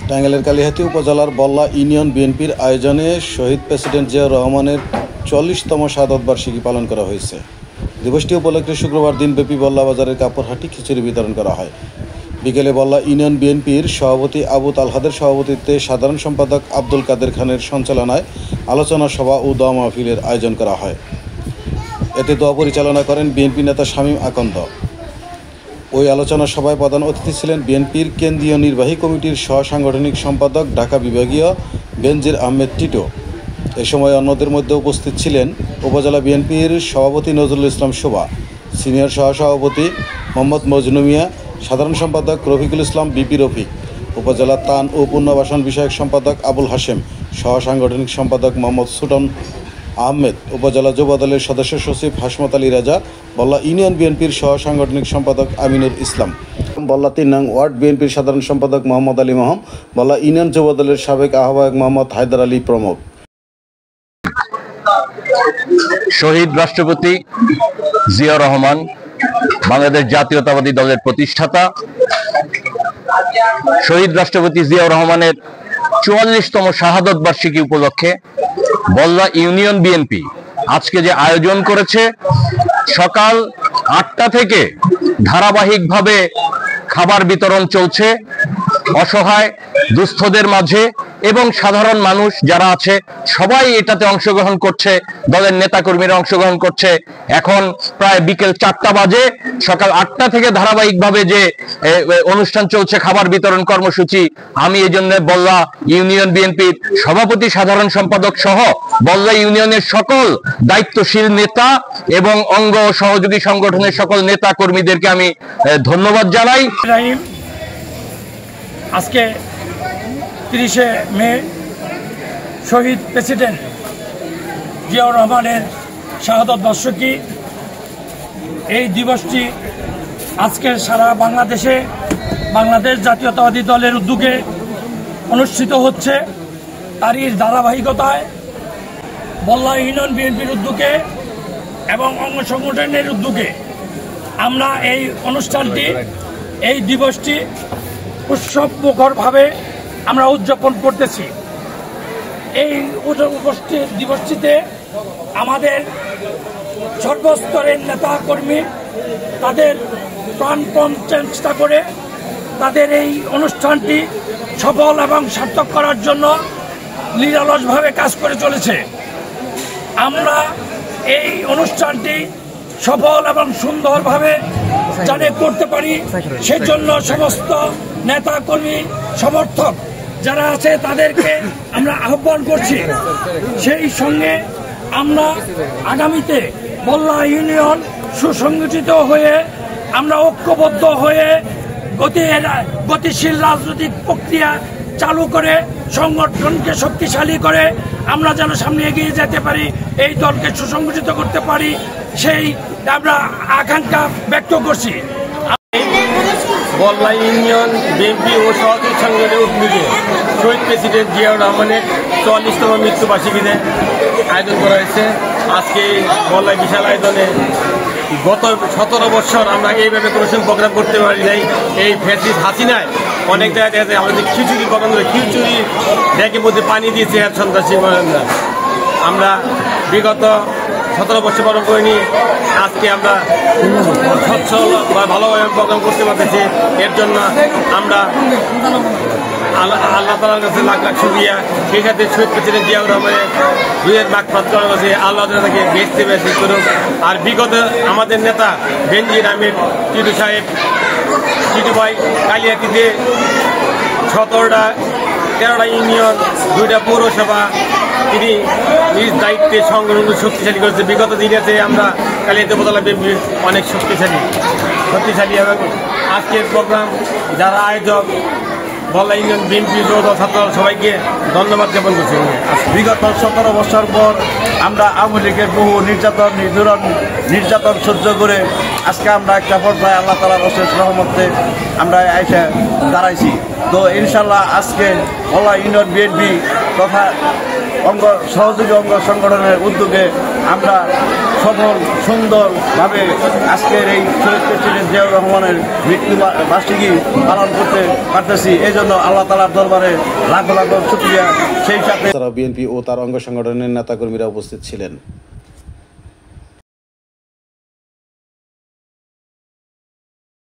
টাঙ্গাইলের কালিহাতী উপজেলার বল্লা ইউনিয়ন বিএনপির আয়োজনে শহীদ প্রেসিডেন্ট জিয়াউর রহমানের 40তম শাহাদত বার্ষিকী পালন করা হয়েছে। দিবসটি উপলক্ষে শুক্রবার দিনব্যাপী বল্লা বাজারের কাপড়হাটি খিচুড়ি বিতরণ করা হয়। বিকেলে বল্লা ইউনিয়ন বিএনপির সভাপতি আবু তালহাদের সভাপতিত্বে সাধারণ সম্পাদক আব্দুল কাদের খানের সঞ্চালনায় আলোচনা সভা ও দোয়া মাহফিলের আয়োজন করা হয়। এতে দোয়া পরিচালনা করেন বিএনপি নেতা শামীম আকন্দ। ওই আলোচনা সভায় প্রধান অতিথি ছিলেন বিএনপির কেন্দ্রীয় নির্বাহী কমিটির সহসাংগঠনিক সম্পাদক ঢাকা বিভাগীয় বেনজির আহমেদ টিটো। এ সময় অন্যদের মধ্যে উপস্থিত ছিলেন উপজেলা বিএনপির সভাপতি নজরুল ইসলাম শোভা, সিনিয়র সহসভাপতি মোহাম্মদ মজনু মিয়া, সাধারণ সম্পাদক রফিকুল ইসলাম বিপি রফিক, উপজেলা ত্রাণ ও পুনর্বাসন বিষয়ক সম্পাদক আবুল হাশেম, সহসাংগঠনিক সম্পাদক মোহাম্মদ সুটন আহমেদ, উপজেলা যুব দলের সদস্য সচিব হাসমত আলী রাজা, বল্লা ইউনিয়ন বিএনপির সহসাংগঠনিক সম্পাদক আমিনুর ইসলাম, বল্লা ৩ নং ওয়ার্ড বিএনপির সাধারণ সম্পাদক মোহাম্মদ আলী মাহম, বল্লা ইউনিয়ন যুব দলের সাবেক আহ্বায়ক মোহাম্মদ হায়দার আলী প্রমুখ। শহীদ রাষ্ট্রপতি জিয়াউর রহমান বাংলাদেশ জাতীয়তাবাদী দলের প্রতিষ্ঠাতা। শহীদ রাষ্ট্রপতি জিয়াউর রহমানের ৪৪তম শাহাদত বার্ষিকী উপলক্ষে বল্লা ইউনিয়ন বিএনপি আজকে যে আয়োজন করেছে, সকাল ৮টা থেকে ধারাবাহিকভাবে খাবার বিতরণ চলছে অসহায় দুস্থদের মাঝে, এবং সাধারণ মানুষ যারা আছে সবাই এটাতে অংশগ্রহণ করছে, দলের নেতাকর্মীরা অংশগ্রহণ করছে। এখন প্রায় বিকেল ৪টা বাজে। সকাল ৮টা থেকে ধারাবাহিকভাবে যে অনুষ্ঠান চলছে, খাবার বিতরণ কর্মসূচি, আমি এই জন্য বল্লা ইউনিয়ন বিএনপির সভাপতি, সাধারণ সম্পাদক সহ বল্লা ইউনিয়নের সকল দায়িত্বশীল নেতা এবং অঙ্গ সহযোগী সংগঠনের সকল নেতা কর্মীদেরকে আমি ধন্যবাদ জানাই। আজকে 30শে মে শহীদ প্রেসিডেন্ট জিয়াউর রহমানের শাহাদত বার্ষিকী। এই দিবসটি আজকে সারা বাংলাদেশে বাংলাদেশ জাতীয়তাবাদী দলের উদ্যোগে অনুষ্ঠিত হচ্ছে। তারই ধারাবাহিকতায় বল্লা ইউনিয়ন বিএনপির উদ্যোগে এবং অঙ্গ সংগঠনের উদ্যোগে আমরা এই অনুষ্ঠানটি, এই দিবসটি উৎসবমুখরভাবে আমরা উদযাপন করতেছি। এই দিবসটিতে আমাদের সর্বস্তরের নেতা কর্মী তাদের প্রাণপণ চেষ্টা করে তাদের এই অনুষ্ঠানটি সফল এবং সার্থক করার জন্য নিরলসভাবে কাজ করে চলেছে। আমরা এই অনুষ্ঠানটি সফল এবং সুন্দরভাবে যাতে করতে পারি, সেজন্য সমস্ত নেতা কর্মী সমর্থক যারা আছে তাদেরকে আমরা আহ্বান করছি। সেই সঙ্গে আমরা আগামীতে বল্লা ইউনিয়ন সুসংগঠিত হয়ে আমরা ঐক্যবদ্ধ হয়ে গতিশীল রাজনৈতিক প্রক্রিয়া চালু করে সংগঠনকে শক্তিশালী করে আমরা যেন সামনে এগিয়ে যেতে পারি, এই দলকে সুসংগঠিত করতে পারি, সেই আমরা আকাঙ্ক্ষা ব্যক্ত করছি। বল্লা ইউনিয়ন বিএনপি ও সহযোগী সংগঠনের উদ্যোগে শহীদ প্রেসিডেন্ট জিয়াউর রহমানের ৪৪তম মৃত্যুবার্ষিকীতে আয়োজন করা হয়েছে। আজকে বল্লায় বিশাল আয়োজনে গত ১৭ বছর আমরা এইভাবে কোনো সময় প্রোগ্রাম করতে পারি নাই। এই ফ্যাসিস্ট হাসিনায় অনেক জায়গায় দেখা যায় আমাদের খিচুড়ি প্রোগ্রাম করে, খিচুড়ি ব্যাগের মধ্যে পানি দিয়েছে আর সন্ত্রাসী। আমরা বিগত ১৭ বছর পালন করিনি, আজকে আমরা সচ্ছল বা ভালোভাবে প্রোগ্রাম করতে পারতেছি। এর জন্য আমরা আল্লাহ তাআলার কাছে লাখ লাখ শুকরিয়া। সেই সাথে শহীদ প্রেসিডেন্ট জিয়াউর রহমানের রুহের মাগফিরাত করার কাছে আল্লাহ তাকে বেহেশতে বেশি করুক। আর বিগত আমাদের নেতা বেনজির আহমেদ টিটু সাহেব, টিটু ভাই কালিয়াতিতে ১৭টা ১৩টা ইউনিয়ন, 2টা পৌরসভা তিনি নিজ দায়িত্বে সংগঠন শক্তিশালী করেছে। বিগত দিনেতে আমরা কালিয়াতি উপজেলা বিএনপি অনেক শক্তিশালী এবং আজকের প্রোগ্রাম যারা আয়োজক বল্লা ইউনিয়ন বিএনপি ছাত্র সবাইকে ধন্যবাদ জ্ঞাপন করছি। বিগত ১৭ বছর পর আমরা আওয়ামী লীগের বহু নির্যাতন সহ্য করে আজকে আমরা একটা পর্যায়ে আল্লাহ তাআলার অশেষ রহমতে আমরা এসে দাঁড়াইছি। তো ইনশাল্লাহ আজকে বল্লা ইউনিয়ন বিএনপি তথা সহযোগী অঙ্গ সংগঠনের উদ্যোগে আমরা সফল সুন্দরভাবে আজকের এই শহীদ প্রেসিডেন্ট জিয়াউর রহমানের মৃত্যু বার্ষিকী পালন করতে পারতেছি। এই জন্য আল্লাহ তাআলার দরবারে লাখো লাখো শুকরিয়া। সেই সাথে বিএনপি ও তার অঙ্গ সংগঠনের নেতাকর্মীরা উপস্থিত ছিলেন।